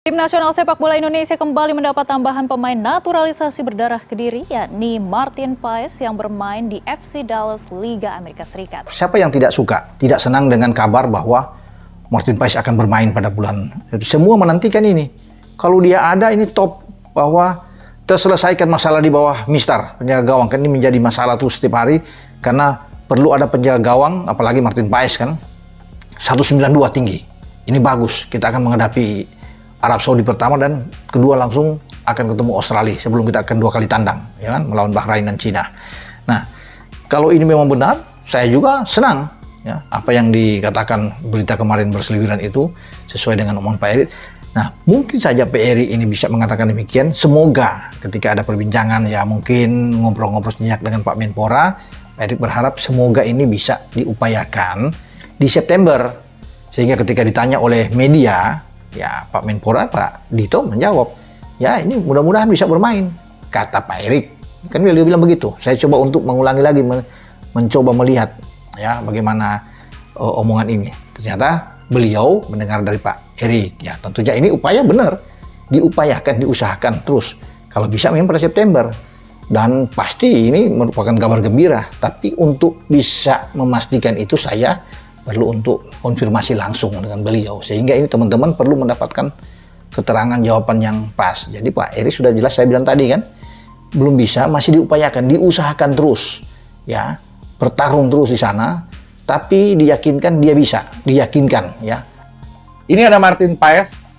Tim nasional sepak bola Indonesia kembali mendapat tambahan pemain naturalisasi berdarah Kediri, yakni Martin Paes yang bermain di FC Dallas Liga Amerika Serikat. Siapa yang tidak suka, tidak senang dengan kabar bahwa Martin Paes akan bermain pada bulan. Semua menantikan ini. Kalau dia ada, ini top, bahwa terselesaikan masalah di bawah Mister penjaga gawang. Kan ini menjadi masalah terus setiap hari karena perlu ada penjaga gawang, apalagi Martin Paes kan 192 tinggi. Ini bagus. Kita akan menghadapi Arab Saudi pertama dan kedua langsung akan ketemu Australia sebelum kita akan 2 kali tandang, ya kan, melawan Bahrain dan Cina. Nah, kalau ini memang benar, saya juga senang, ya, apa yang dikatakan berita kemarin berseliweran itu sesuai dengan omongan Pak Erik. Nah, mungkin saja Pak Erik ini bisa mengatakan demikian. Semoga ketika ada perbincangan, ya mungkin ngobrol-ngobrol sejenak dengan Pak Menpora, Pak Erik berharap semoga ini bisa diupayakan di September, sehingga ketika ditanya oleh media, ya Pak Menpora, Pak Dito menjawab, ya ini mudah-mudahan bisa bermain, kata Pak Erik. Kan dia bilang begitu. Saya coba untuk mengulangi lagi, mencoba melihat ya bagaimana omongan ini. Ternyata beliau mendengar dari Pak Erik. Ya tentunya ini upaya benar, diupayakan, diusahakan terus. Kalau bisa memang pada September. Dan pasti ini merupakan kabar gembira. Tapi untuk bisa memastikan itu saya perlu untuk konfirmasi langsung dengan beliau, sehingga ini teman-teman perlu mendapatkan keterangan jawaban yang pas. Jadi Pak Erik sudah jelas, saya bilang tadi kan, belum bisa, masih diupayakan, diusahakan terus, ya bertarung terus di sana, tapi diyakinkan dia bisa, diyakinkan, ya. Ini ada Martin Paes.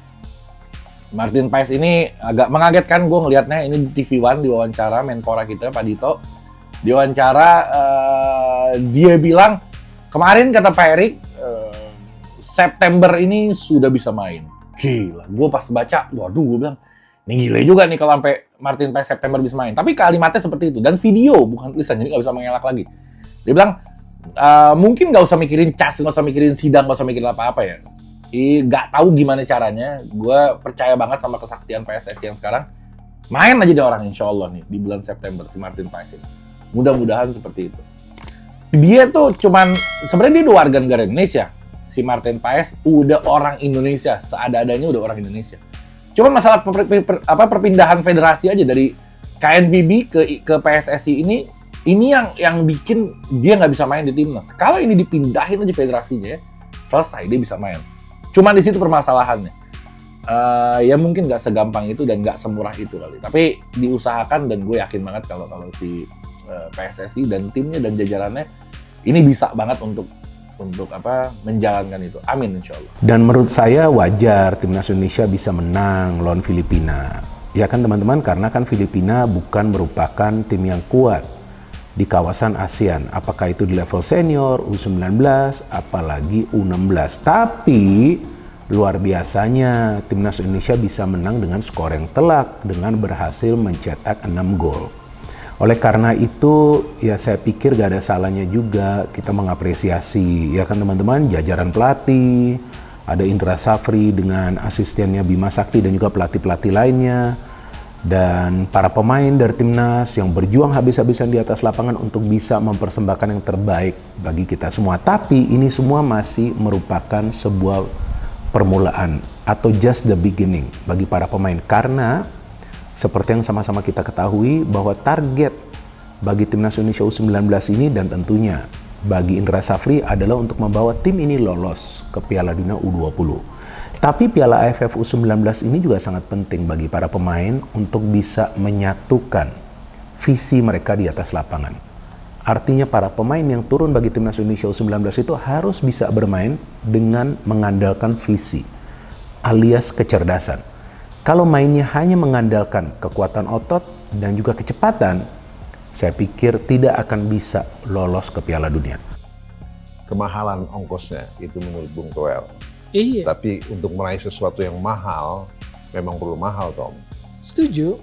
Martin Paes ini agak mengagetkan gue ngelihatnya. Ini di TV One diwawancara Menpora kita Pak Dito. Diwawancara dia bilang, kemarin kata Pak Erik, September ini sudah bisa main. Gila, gue pas baca, waduh, gue bilang, ini gila juga nih kalau sampai Martin Paes September bisa main. Tapi kalimatnya seperti itu, dan video, bukan tulisan, jadi nggak bisa mengelak lagi. Dia bilang, mungkin nggak usah mikirin cas, nggak usah mikirin sidang, nggak usah mikirin apa-apa ya. Nggak tahu gimana caranya, gue percaya banget sama kesaktian PSSI yang sekarang. Main aja deh orang, insya Allah nih, di bulan September, si Martin Paes ini. Mudah-mudahan seperti itu. Dia tuh cuman, sebenarnya dia udah warga negara Indonesia. Si Martin Paes udah orang Indonesia, seada-adanya udah orang Indonesia. Cuman masalah perpindahan federasi aja dari KNVB ke PSSI ini yang bikin dia nggak bisa main di timnas. Kalau ini dipindahin aja federasinya, ya, selesai, dia bisa main. Cuman di situ permasalahannya. Ya mungkin nggak segampang itu dan nggak semurah itu kali. Tapi diusahakan, dan gue yakin banget kalau si PSSI dan timnya dan jajarannya ini bisa banget untuk menjalankan itu. Amin insya Allah. Dan menurut saya wajar timnas Indonesia bisa menang lawan Filipina. Ya kan teman-teman, karena kan Filipina bukan merupakan tim yang kuat di kawasan ASEAN. Apakah itu di level senior, U19, apalagi U16. Tapi luar biasanya timnas Indonesia bisa menang dengan skor yang telak dengan berhasil mencetak 6 gol. Oleh karena itu, ya saya pikir gak ada salahnya juga kita mengapresiasi, ya kan teman-teman, jajaran pelatih, ada Indra Safri dengan asistennya Bima Sakti dan juga pelatih-pelatih lainnya, dan para pemain dari timnas yang berjuang habis-habisan di atas lapangan untuk bisa mempersembahkan yang terbaik bagi kita semua. Tapi ini semua masih merupakan sebuah permulaan atau just the beginning bagi para pemain, karena seperti yang sama-sama kita ketahui bahwa target bagi timnas Indonesia U19 ini dan tentunya bagi Indra Safri adalah untuk membawa tim ini lolos ke Piala Dunia U20. Tapi Piala AFF U19 ini juga sangat penting bagi para pemain untuk bisa menyatukan visi mereka di atas lapangan. Artinya para pemain yang turun bagi timnas Indonesia U19 itu harus bisa bermain dengan mengandalkan visi alias kecerdasan. Kalau mainnya hanya mengandalkan kekuatan otot dan juga kecepatan, saya pikir tidak akan bisa lolos ke Piala Dunia. Kemahalan ongkosnya itu menurut Bung Toel. Iya. Tapi untuk meraih sesuatu yang mahal, memang perlu mahal, Tom. Setuju.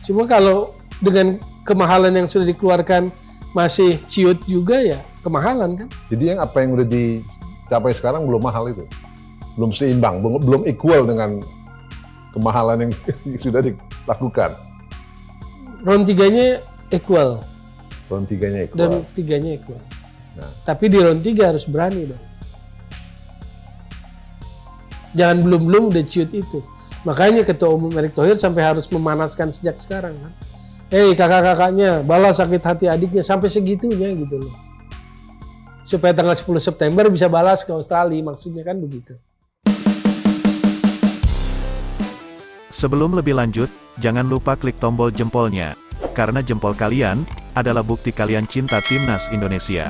Cuma kalau dengan kemahalan yang sudah dikeluarkan masih ciut juga, ya kemahalan kan. Jadi yang apa yang udah dicapai sekarang belum mahal itu. Belum seimbang, belum equal dengan kemahalan yang sudah dilakukan. Round 3-nya equal. Round 3-nya equal. Dan 3-nya equal. Nah. Tapi di round 3 harus berani dong. Jangan belum udah ciut itu. Makanya Ketua Umum Erick Thohir sampai harus memanaskan sejak sekarang kan. Kakak-kakaknya, balas sakit hati adiknya sampai segitunya gitu loh. Supaya tanggal 10 September bisa balas ke Australia, maksudnya kan begitu. Sebelum lebih lanjut, jangan lupa klik tombol jempolnya, karena jempol kalian adalah bukti kalian cinta Timnas Indonesia.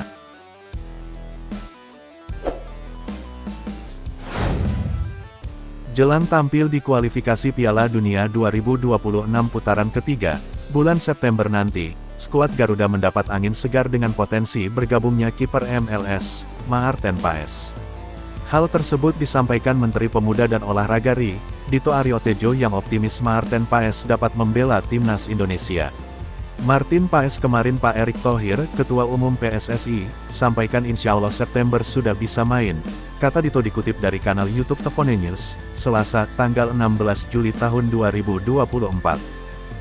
Jelang tampil di kualifikasi Piala Dunia 2026 putaran ketiga, bulan September nanti, skuad Garuda mendapat angin segar dengan potensi bergabungnya kiper MLS, Maarten Paes. Hal tersebut disampaikan Menteri Pemuda dan Olahraga RI, Dito Aryo Tejo yang optimis Maarten Paes dapat membela Timnas Indonesia. Martin Paes kemarin Pak Erick Thohir, Ketua Umum PSSI, sampaikan insya Allah September sudah bisa main, kata Dito dikutip dari kanal YouTube Tefone News, Selasa, tanggal 16 Juli tahun 2024.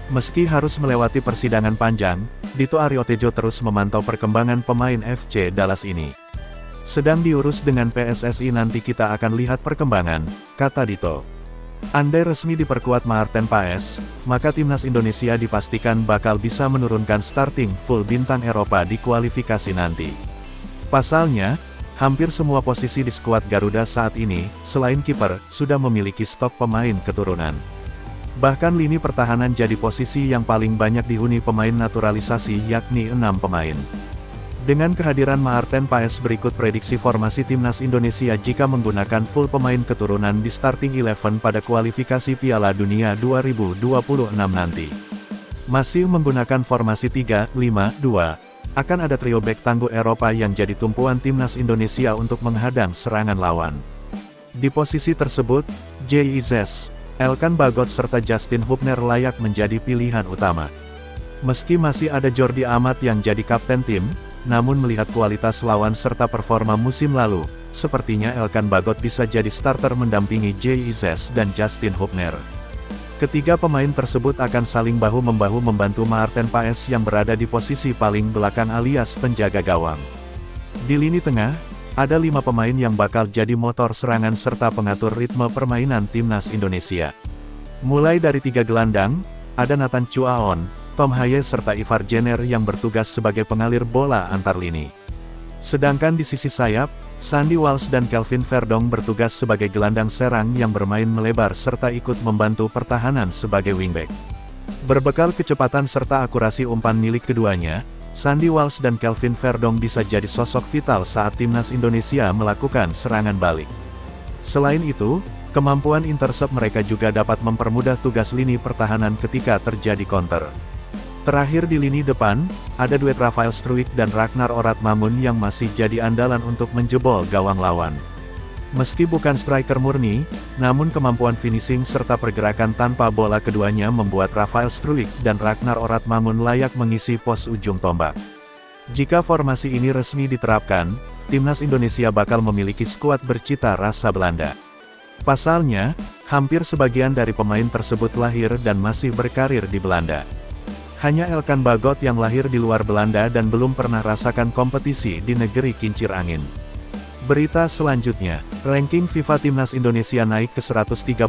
Meski harus melewati persidangan panjang, Dito Aryo Tejo terus memantau perkembangan pemain FC Dallas ini. Sedang diurus dengan PSSI, nanti kita akan lihat perkembangan, kata Dito. Andai resmi diperkuat Maarten Paes, maka Timnas Indonesia dipastikan bakal bisa menurunkan starting full bintang Eropa di kualifikasi nanti. Pasalnya, hampir semua posisi di skuad Garuda saat ini, selain kiper, sudah memiliki stok pemain keturunan. Bahkan lini pertahanan jadi posisi yang paling banyak dihuni pemain naturalisasi, yakni 6 pemain. Dengan kehadiran Maarten Paes, berikut prediksi formasi Timnas Indonesia jika menggunakan full pemain keturunan di starting 11 pada kualifikasi Piala Dunia 2026 nanti. Masih menggunakan formasi 3-5-2, akan ada trio bek tangguh Eropa yang jadi tumpuan Timnas Indonesia untuk menghadang serangan lawan. Di posisi tersebut, JIZ, Elkan Bagot serta Justin Hubner layak menjadi pilihan utama. Meski masih ada Jordi Amat yang jadi kapten tim, namun melihat kualitas lawan serta performa musim lalu, sepertinya Elkan Bagot bisa jadi starter mendampingi JIZ dan Justin Hubner. Ketiga pemain tersebut akan saling bahu-membahu membantu Maarten Paes yang berada di posisi paling belakang alias penjaga gawang. Di lini tengah, ada 5 pemain yang bakal jadi motor serangan serta pengatur ritme permainan Timnas Indonesia. Mulai dari 3 gelandang, ada Nathan Chuaon, Tom Haye serta Ivar Jenner yang bertugas sebagai pengalir bola antar lini. Sedangkan di sisi sayap, Sandy Walsh dan Kelvin Verdong bertugas sebagai gelandang serang yang bermain melebar serta ikut membantu pertahanan sebagai wingback. Berbekal kecepatan serta akurasi umpan milik keduanya, Sandy Walsh dan Kelvin Verdong bisa jadi sosok vital saat Timnas Indonesia melakukan serangan balik. Selain itu, kemampuan intercept mereka juga dapat mempermudah tugas lini pertahanan ketika terjadi counter. Terakhir di lini depan, ada duet Rafael Struijk dan Ragnar Oratmamun yang masih jadi andalan untuk menjebol gawang lawan. Meski bukan striker murni, namun kemampuan finishing serta pergerakan tanpa bola keduanya membuat Rafael Struijk dan Ragnar Oratmamun layak mengisi pos ujung tombak. Jika formasi ini resmi diterapkan, Timnas Indonesia bakal memiliki skuad bercita rasa Belanda. Pasalnya, hampir sebagian dari pemain tersebut lahir dan masih berkarir di Belanda. Hanya Elkan Bagot yang lahir di luar Belanda dan belum pernah rasakan kompetisi di negeri kincir angin. Berita selanjutnya, ranking FIFA Timnas Indonesia naik ke 133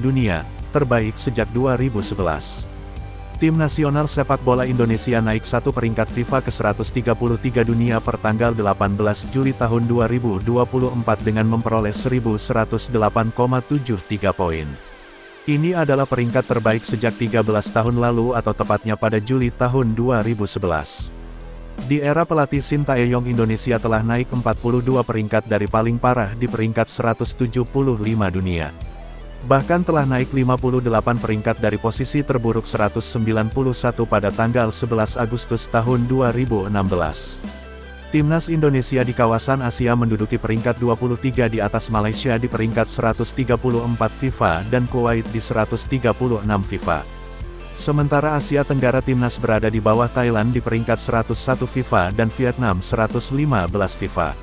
dunia, terbaik sejak 2011. Tim nasional sepak bola Indonesia naik 1 peringkat FIFA ke 133 dunia per tanggal 18 Juli tahun 2024 dengan memperoleh 1.108,73 poin. Ini adalah peringkat terbaik sejak 13 tahun lalu atau tepatnya pada Juli tahun 2011. Di era pelatih Sintayong, Indonesia telah naik 42 peringkat dari paling parah di peringkat 175 dunia. Bahkan telah naik 58 peringkat dari posisi terburuk 191 pada tanggal 11 Agustus tahun 2016. Timnas Indonesia di kawasan Asia menduduki peringkat 23 di atas Malaysia di peringkat 134 FIFA dan Kuwait di 136 FIFA. Sementara Asia Tenggara Timnas berada di bawah Thailand di peringkat 101 FIFA dan Vietnam 115 FIFA.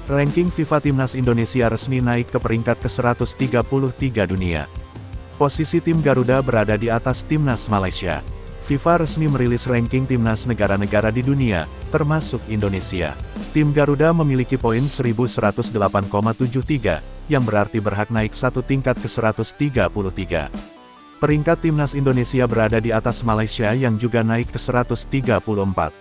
Ranking FIFA Timnas Indonesia resmi naik ke peringkat ke-133 dunia. Posisi tim Garuda berada di atas Timnas Malaysia. FIFA resmi merilis ranking timnas negara-negara di dunia, termasuk Indonesia. Tim Garuda memiliki poin 1108,73, yang berarti berhak naik satu tingkat ke 133. Peringkat timnas Indonesia berada di atas Malaysia yang juga naik ke 134.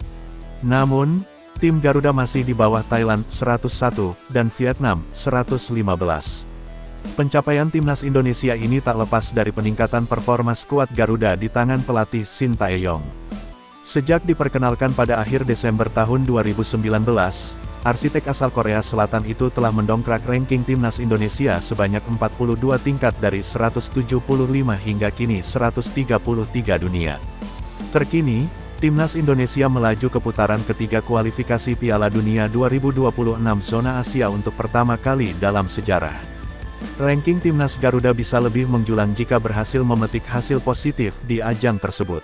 Namun, tim Garuda masih di bawah Thailand 101 dan Vietnam 115. Pencapaian timnas Indonesia ini tak lepas dari peningkatan performa skuad Garuda di tangan pelatih Shin Tae-yong. Sejak diperkenalkan pada akhir Desember tahun 2019, arsitek asal Korea Selatan itu telah mendongkrak ranking timnas Indonesia sebanyak 42 tingkat dari 175 hingga kini 133 dunia. Terkini, timnas Indonesia melaju ke putaran ketiga kualifikasi Piala Dunia 2026 zona Asia untuk pertama kali dalam sejarah. Ranking timnas Garuda bisa lebih menjulang jika berhasil memetik hasil positif di ajang tersebut.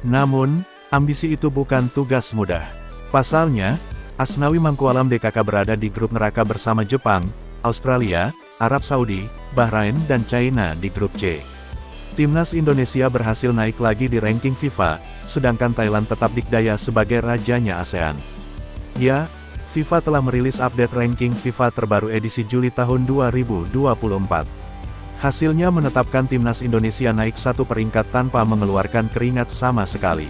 Namun, ambisi itu bukan tugas mudah. Pasalnya, Asnawi Mangkualam DKK berada di grup neraka bersama Jepang, Australia, Arab Saudi, Bahrain dan China di grup C. Timnas Indonesia berhasil naik lagi di ranking FIFA, sedangkan Thailand tetap dikdaya sebagai rajanya ASEAN. Ya, FIFA telah merilis update ranking FIFA terbaru edisi Juli tahun 2024. Hasilnya menetapkan timnas Indonesia naik satu peringkat tanpa mengeluarkan keringat sama sekali.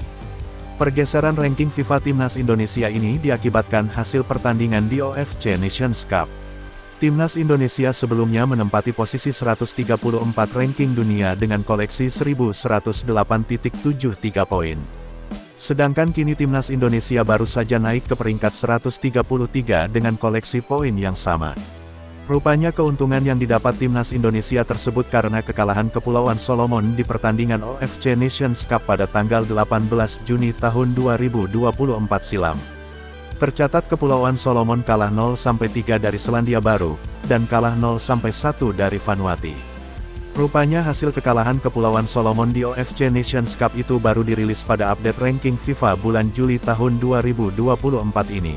Pergeseran ranking FIFA timnas Indonesia ini diakibatkan hasil pertandingan di OFC Nations Cup. Timnas Indonesia sebelumnya menempati posisi 134 ranking dunia dengan koleksi 1108.73 poin. Sedangkan kini timnas Indonesia baru saja naik ke peringkat 133 dengan koleksi poin yang sama. Rupanya keuntungan yang didapat timnas Indonesia tersebut karena kekalahan Kepulauan Solomon di pertandingan OFC Nations Cup pada tanggal 18 Juni tahun 2024 silam. Tercatat Kepulauan Solomon kalah 0-3 dari Selandia Baru, dan kalah 0-1 dari Vanuatu. Rupanya hasil kekalahan Kepulauan Solomon di OFC Nations Cup itu baru dirilis pada update ranking FIFA bulan Juli tahun 2024 ini.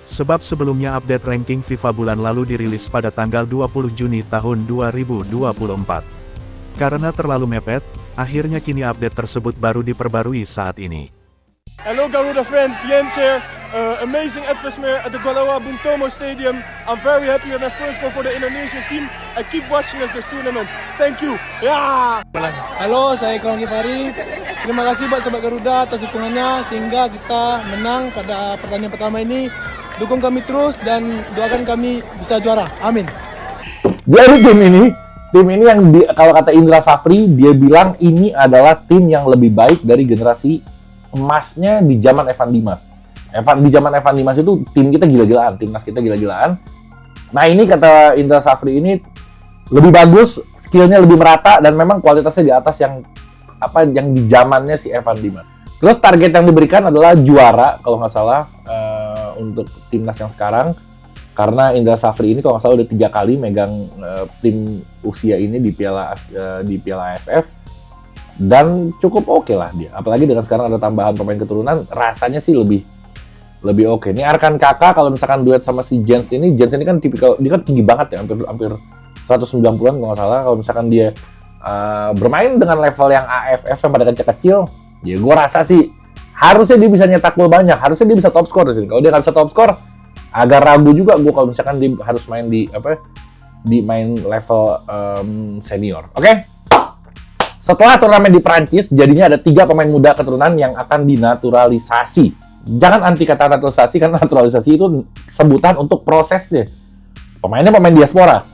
Sebab sebelumnya update ranking FIFA bulan lalu dirilis pada tanggal 20 Juni tahun 2024. Karena terlalu mepet, akhirnya kini update tersebut baru diperbarui saat ini. Hello Garuda friends, Jens here. Amazing atmosphere at the Galawa Bung Tomo Stadium. I'm very happy with my first goal for the Indonesian team. I keep watching us this tournament. Thank you. Ya. Halo, saya Ikram Gifari. Terima kasih buat Sobat Garuda atas dukungannya sehingga kita menang pada pertandingan pertama ini. Dukung kami terus dan doakan kami bisa juara. Amin. Jadi tim ini yang kalau kata Indra Safri, dia bilang ini adalah tim yang lebih baik dari generasi emasnya di zaman Evan Dimas. Di zaman Evan Dimas itu tim kita gila-gilaan, timnas kita gila-gilaan. Nah ini kata Indra Safri ini lebih bagus, skillnya lebih merata dan memang kualitasnya di atas yang di zamannya si Evan Dimas. Terus target yang diberikan adalah juara kalau nggak salah untuk timnas yang sekarang, karena Indra Safri ini kalau nggak salah udah 3 kali megang tim usia ini di Piala AFF. Dan cukup oke lah dia. Apalagi dengan sekarang ada tambahan pemain keturunan, rasanya sih lebih oke. Ini Arkan Kakak kalau misalkan duet sama si Jens ini kan tipikal, dia kan tinggi banget ya, hampir 190-an kalau nggak salah. Kalau misalkan dia bermain dengan level yang AFF yang pada kecil-kecil, ya gue rasa sih harusnya dia bisa nyetak gol banyak, harusnya dia bisa top score di sini. Kalau dia nggak bisa top score, agak ragu juga gue kalau misalkan dia harus main di main level senior. Oke? Setelah turnamen di Prancis, jadinya ada 3 pemain muda keturunan yang akan dinaturalisasi. Jangan anti kata naturalisasi, karena naturalisasi itu sebutan untuk prosesnya. Pemainnya pemain diaspora.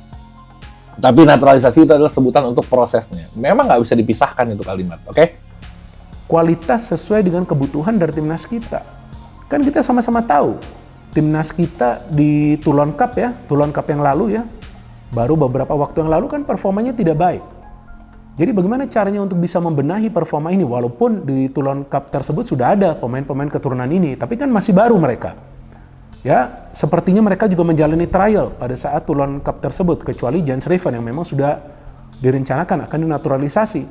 Tapi naturalisasi itu adalah sebutan untuk prosesnya. Memang nggak bisa dipisahkan itu kalimat, oke? Kualitas sesuai dengan kebutuhan dari timnas kita. Kan kita sama-sama tahu, timnas kita di Toulon Cup yang lalu ya, baru beberapa waktu yang lalu kan performanya tidak baik. Jadi bagaimana caranya untuk bisa membenahi performa ini, walaupun di Toulon Cup tersebut sudah ada pemain-pemain keturunan ini, tapi kan masih baru mereka. Ya, sepertinya mereka juga menjalani trial pada saat Toulon Cup tersebut, kecuali Jens Riven yang memang sudah direncanakan akan dinaturalisasi.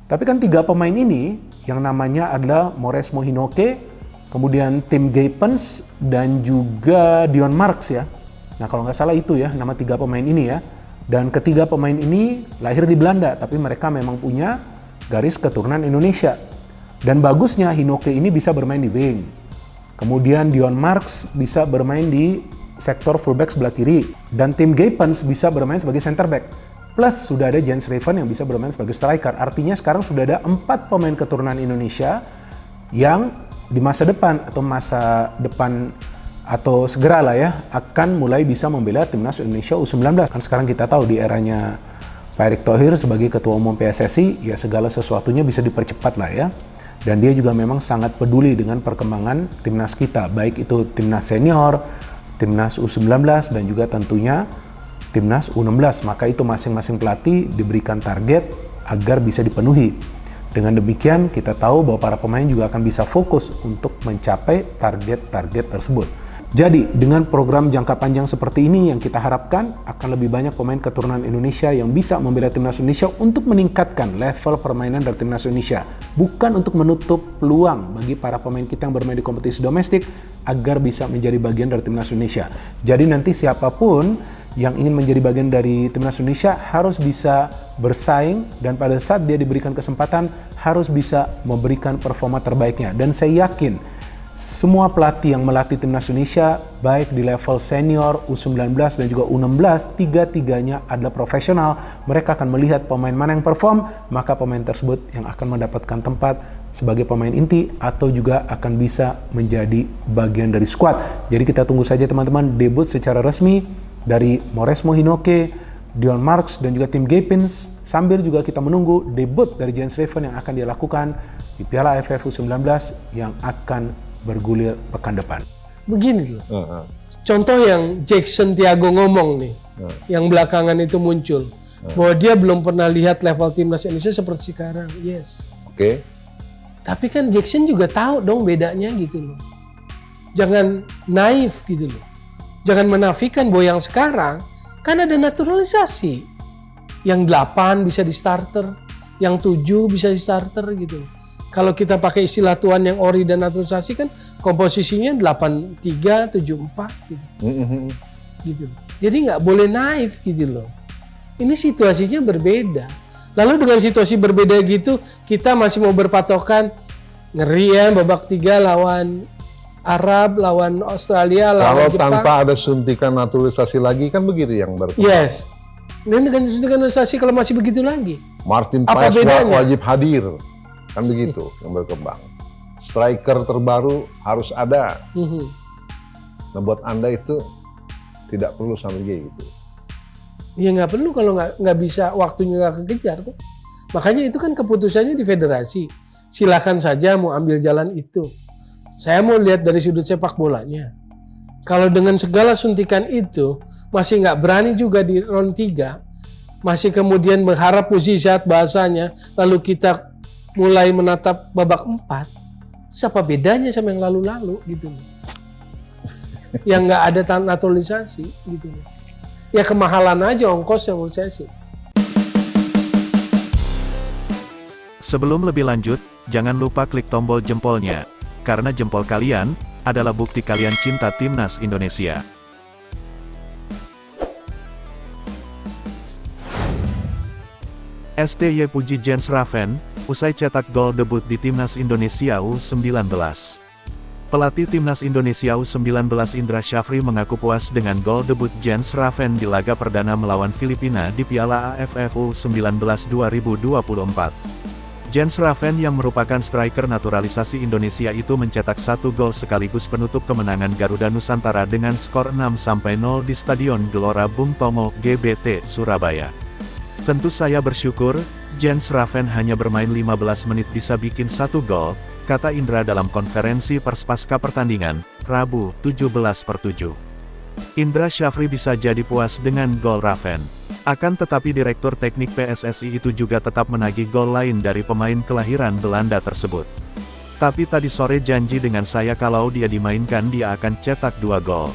Tapi kan 3 pemain ini, yang namanya adalah Mauresmo Hinoke, kemudian Tim Gapens, dan juga Dion Marks ya. Nah kalau nggak salah itu ya, nama 3 pemain ini ya. Dan ketiga pemain ini lahir di Belanda, tapi mereka memang punya garis keturunan Indonesia. Dan bagusnya Hinoke ini bisa bermain di wing. Kemudian Dion Marks bisa bermain di sektor fullback sebelah kiri. Dan Tim Gapens bisa bermain sebagai center back. Plus sudah ada Jens Raven yang bisa bermain sebagai striker. Artinya sekarang sudah ada 4 pemain keturunan Indonesia yang di masa depan atau segera lah ya akan mulai bisa membela timnas Indonesia U19. Kan sekarang kita tahu di eranya Pak Erick Thohir sebagai Ketua Umum PSSI, ya segala sesuatunya bisa dipercepat lah ya. Dan dia juga memang sangat peduli dengan perkembangan timnas kita, baik itu timnas senior, timnas U19, dan juga tentunya timnas U16. Maka itu masing-masing pelatih diberikan target agar bisa dipenuhi. Dengan demikian kita tahu bahwa para pemain juga akan bisa fokus untuk mencapai target-target tersebut. Jadi dengan program jangka panjang seperti ini yang kita harapkan akan lebih banyak pemain keturunan Indonesia yang bisa membela timnas Indonesia untuk meningkatkan level permainan dari timnas Indonesia. Bukan untuk menutup peluang bagi para pemain kita yang bermain di kompetisi domestik agar bisa menjadi bagian dari timnas Indonesia. Jadi nanti siapapun yang ingin menjadi bagian dari timnas Indonesia harus bisa bersaing, dan pada saat dia diberikan kesempatan harus bisa memberikan performa terbaiknya. Dan saya yakin semua pelatih yang melatih timnas Indonesia baik di level senior, U19 dan juga U16, tiga-tiganya adalah profesional. Mereka akan melihat pemain mana yang perform, maka pemain tersebut yang akan mendapatkan tempat sebagai pemain inti atau juga akan bisa menjadi bagian dari skuad. Jadi kita tunggu saja teman-teman debut secara resmi dari Mauresmo Hinoke, Dion Marks dan juga Tim Gapens, sambil juga kita menunggu debut dari Jens Raven yang akan dia lakukan di Piala AFF U19 yang akan bergulir pekan depan. Begini loh. Contoh yang Jackson Tiago ngomong nih, yang belakangan itu muncul, bahwa dia belum pernah lihat level timnas Indonesia seperti sekarang. Yes. Oke. Tapi kan Jackson juga tahu dong bedanya gitu loh. Jangan naif gitu loh. Jangan menafikan bahwa yang sekarang kan ada naturalisasi. Yang 8 bisa di starter, yang 7 bisa di starter gitu. Kalau kita pakai istilah tuan yang ori dan naturalisasi kan komposisinya 8-3, 7-4 gitu. Gitu. Jadi nggak boleh naif gitu loh. Ini situasinya berbeda. Lalu dengan situasi berbeda gitu, kita masih mau berpatokan ngeri ya babak 3 lawan Arab, lawan Australia, lawan Kalau Jepang. tanpa ada suntikan naturalisasi lagi kan begitu yang berkembang. Yes. Dan dengan suntikan naturalisasi kalau masih begitu lagi. Martin Apa Paes bedanya? wajib hadir. Kan begitu yang berkembang. Striker terbaru harus ada. Nah buat Anda itu tidak perlu sampai kayak gitu. Ya nggak perlu kalau nggak bisa, waktunya nggak kekejar tuh. Makanya itu kan keputusannya di federasi. Silakan saja mau ambil jalan itu. Saya mau lihat dari sudut sepak bolanya. Kalau dengan segala suntikan itu masih nggak berani juga di round 3, masih kemudian berharap mukjizat bahasanya, lalu kita mulai menatap babak 4, siapa bedanya sama yang lalu-lalu gitu loh. Yang nggak ada naturalisasi gitu loh. Ya kemahalan aja ongkos yang menurut saya sih. Sebelum lebih lanjut, jangan lupa klik tombol jempolnya, karena jempol kalian adalah bukti kalian cinta timnas Indonesia. STY puji Jens Raven, usai cetak gol debut di Timnas Indonesia U19. Pelatih Timnas Indonesia U19 Indra Syafri mengaku puas dengan gol debut Jens Raven di laga perdana melawan Filipina di Piala AFF U19 2024. Jens Raven yang merupakan striker naturalisasi Indonesia itu mencetak 1 gol sekaligus penutup kemenangan Garuda Nusantara dengan skor 6-0 di Stadion Gelora Bung Tomo, GBT, Surabaya. Tentu saya bersyukur, Jens Raven hanya bermain 15 menit bisa bikin 1 gol, kata Indra dalam konferensi pers pasca pertandingan, Rabu, 17/7. Indra Syafri bisa jadi puas dengan gol Raven. Akan tetapi Direktur Teknik PSSI itu juga tetap menagih gol lain dari pemain kelahiran Belanda tersebut. Tapi tadi sore janji dengan saya kalau dia dimainkan dia akan cetak 2 gol.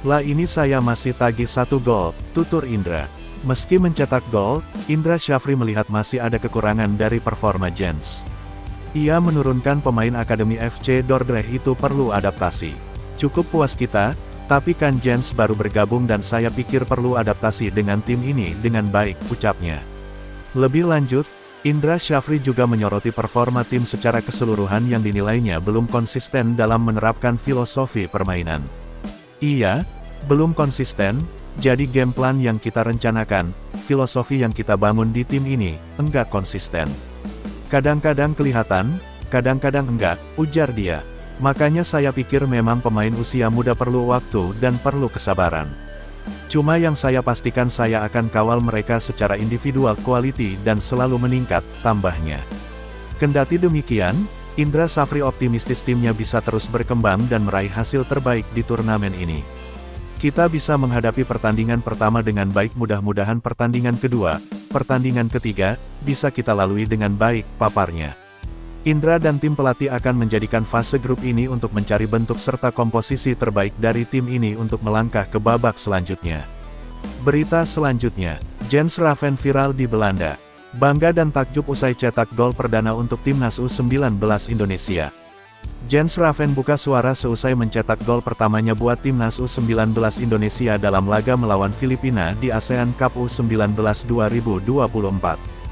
Lah ini saya masih tagih 1 gol, tutur Indra. Meski mencetak gol, Indra Syafri melihat masih ada kekurangan dari performa Jens. Ia menurunkan pemain Akademi FC Dordrecht itu perlu adaptasi. Cukup puas kita, tapi kan Jens baru bergabung dan saya pikir perlu adaptasi dengan tim ini dengan baik, ucapnya. Lebih lanjut, Indra Syafri juga menyoroti performa tim secara keseluruhan yang dinilainya belum konsisten dalam menerapkan filosofi permainan. Iya, belum konsisten, jadi game plan yang kita rencanakan, filosofi yang kita bangun di tim ini, enggak konsisten. Kadang-kadang kelihatan, kadang-kadang enggak, ujar dia. Makanya saya pikir memang pemain usia muda perlu waktu dan perlu kesabaran. Cuma yang saya pastikan saya akan kawal mereka secara individual quality dan selalu meningkat, tambahnya. Kendati demikian, Indra Syafri optimistis timnya bisa terus berkembang dan meraih hasil terbaik di turnamen ini. Kita bisa menghadapi pertandingan pertama dengan baik, mudah-mudahan pertandingan kedua, pertandingan ketiga, bisa kita lalui dengan baik, paparnya. Indra dan tim pelatih akan menjadikan fase grup ini untuk mencari bentuk serta komposisi terbaik dari tim ini untuk melangkah ke babak selanjutnya. Berita selanjutnya, Jens Raven viral di Belanda. Bangga dan takjub usai cetak gol perdana untuk timnas U19 Indonesia. Jens Raven buka suara seusai mencetak gol pertamanya buat timnas U19 Indonesia dalam laga melawan Filipina di ASEAN Cup U19 2024.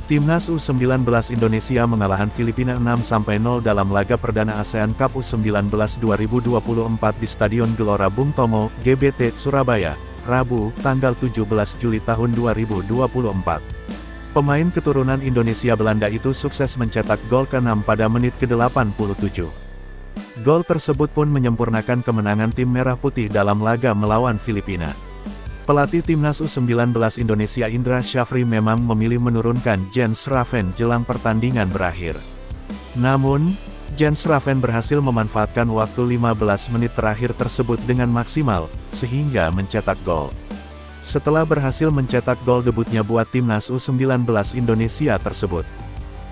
Timnas U19 Indonesia mengalahkan Filipina 6-0 dalam laga perdana ASEAN Cup U19 2024 di Stadion Gelora Bung Tomo, GBT, Surabaya, Rabu, tanggal 17 Juli tahun 2024. Pemain keturunan Indonesia Belanda itu sukses mencetak gol ke-6 pada menit ke-87. Gol tersebut pun menyempurnakan kemenangan tim Merah Putih dalam laga melawan Filipina. Pelatih timnas U19 Indonesia Indra Syafri memang memilih menurunkan Jens Raven jelang pertandingan berakhir. Namun, Jens Raven berhasil memanfaatkan waktu 15 menit terakhir tersebut dengan maksimal, sehingga mencetak gol. Setelah berhasil mencetak gol debutnya buat timnas U19 Indonesia tersebut,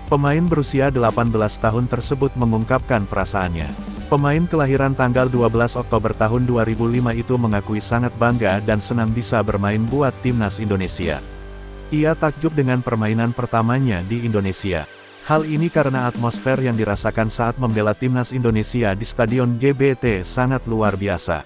pemain berusia 18 tahun tersebut mengungkapkan perasaannya. Pemain kelahiran tanggal 12 Oktober tahun 2005 itu mengakui sangat bangga dan senang bisa bermain buat timnas Indonesia. Ia takjub dengan permainan pertamanya di Indonesia. Hal ini karena atmosfer yang dirasakan saat membela timnas Indonesia di Stadion GBT sangat luar biasa.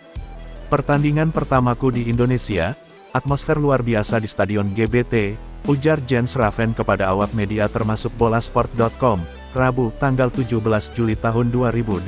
Pertandingan pertamaku di Indonesia, atmosfer luar biasa di Stadion GBT, ujar Jens Raven kepada awak media termasuk bolasport.com. Rabu, tanggal 17 Juli tahun 2024.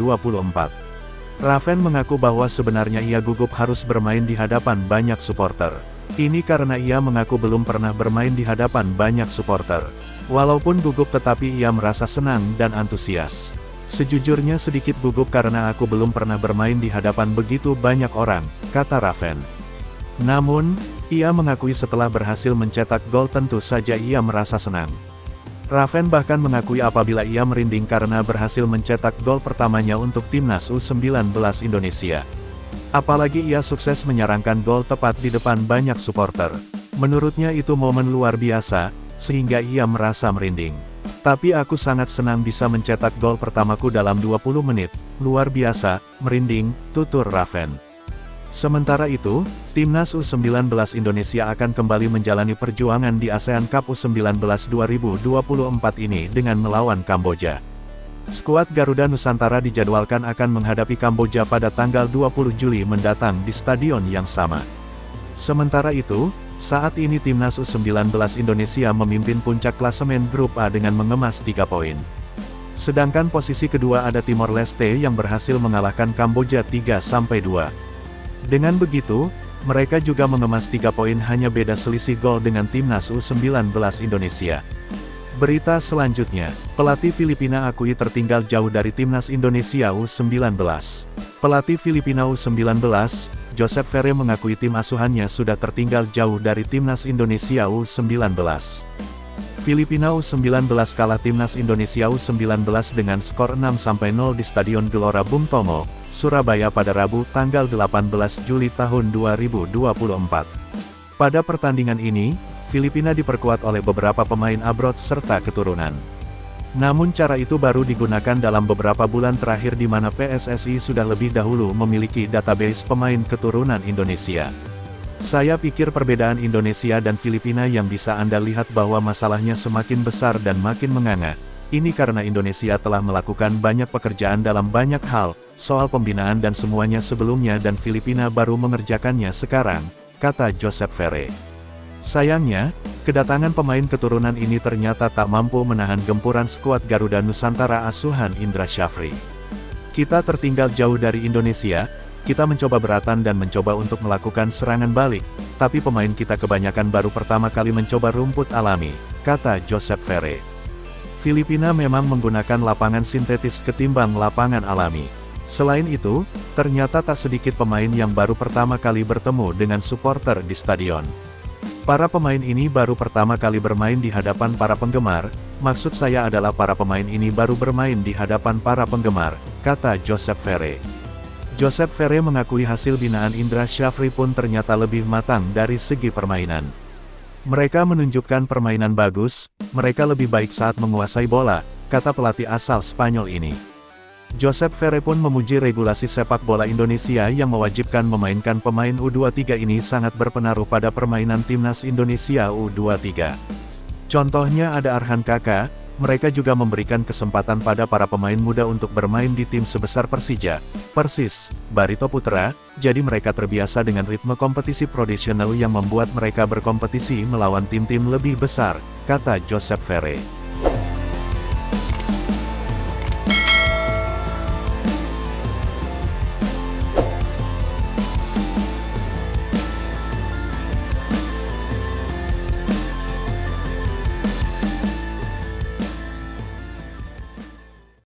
Raven mengaku bahwa sebenarnya ia gugup harus bermain di hadapan banyak supporter. Ini karena ia mengaku belum pernah bermain di hadapan banyak supporter. Walaupun gugup tetapi ia merasa senang dan antusias. Sejujurnya sedikit gugup karena aku belum pernah bermain di hadapan begitu banyak orang, kata Raven. Namun, ia mengakui setelah berhasil mencetak gol tentu saja ia merasa senang. Raven bahkan mengakui apabila ia merinding karena berhasil mencetak gol pertamanya untuk timnas U19 Indonesia. Apalagi ia sukses menyarangkan gol tepat di depan banyak supporter. Menurutnya itu momen luar biasa, sehingga ia merasa merinding. Tapi aku sangat senang bisa mencetak gol pertamaku dalam 20 menit, luar biasa, merinding, tutur Raven. Sementara itu, timnas U19 Indonesia akan kembali menjalani perjuangan di ASEAN Cup U19 2024 ini dengan melawan Kamboja. Skuad Garuda Nusantara dijadwalkan akan menghadapi Kamboja pada tanggal 20 Juli mendatang di stadion yang sama. Sementara itu, saat ini timnas U19 Indonesia memimpin puncak klasemen grup A dengan mengemas 3 poin. Sedangkan posisi kedua ada Timor Leste yang berhasil mengalahkan Kamboja 3-2. Dengan begitu, mereka juga mengemas 3 poin hanya beda selisih gol dengan timnas U19 Indonesia. Berita selanjutnya, pelatih Filipina akui tertinggal jauh dari timnas Indonesia U19. Pelatih Filipina U19, Joseph Ferre mengakui tim asuhannya sudah tertinggal jauh dari timnas Indonesia U19. Filipina U19 kalah timnas Indonesia U19 dengan skor 6-0 di Stadion Gelora Bung Tomo, Surabaya pada Rabu tanggal 18 Juli tahun 2024. Pada pertandingan ini, Filipina diperkuat oleh beberapa pemain abroad serta keturunan. Namun cara itu baru digunakan dalam beberapa bulan terakhir di mana PSSI sudah lebih dahulu memiliki database pemain keturunan Indonesia. Saya pikir perbedaan Indonesia dan Filipina yang bisa Anda lihat bahwa masalahnya semakin besar dan makin menganga. Ini karena Indonesia telah melakukan banyak pekerjaan dalam banyak hal, soal pembinaan dan semuanya sebelumnya dan Filipina baru mengerjakannya sekarang, kata Joseph Ferre. Sayangnya, kedatangan pemain keturunan ini ternyata tak mampu menahan gempuran skuad Garuda Nusantara asuhan Indra Syafri. Kita tertinggal jauh dari Indonesia, kita mencoba beratan dan mencoba untuk melakukan serangan balik, tapi pemain kita kebanyakan baru pertama kali mencoba rumput alami, kata Josep Ferre. Filipina memang menggunakan lapangan sintetis ketimbang lapangan alami. Selain itu, ternyata tak sedikit pemain yang baru pertama kali bertemu dengan supporter di stadion. Para pemain ini baru pertama kali bermain di hadapan para penggemar, maksud saya adalah para pemain ini baru bermain di hadapan para penggemar, kata Josep Ferre. Josep Ferre mengakui hasil binaan Indra Syafri pun ternyata lebih matang dari segi permainan. Mereka menunjukkan permainan bagus, mereka lebih baik saat menguasai bola, kata pelatih asal Spanyol ini. Josep Ferre pun memuji regulasi sepak bola Indonesia yang mewajibkan memainkan pemain U23 ini sangat berpengaruh pada permainan timnas Indonesia U23. Contohnya ada Arhan Kaka, mereka juga memberikan kesempatan pada para pemain muda untuk bermain di tim sebesar Persija, Persis, Barito Putra, jadi mereka terbiasa dengan ritme kompetisi profesional yang membuat mereka berkompetisi melawan tim-tim lebih besar, kata Josep Ferre.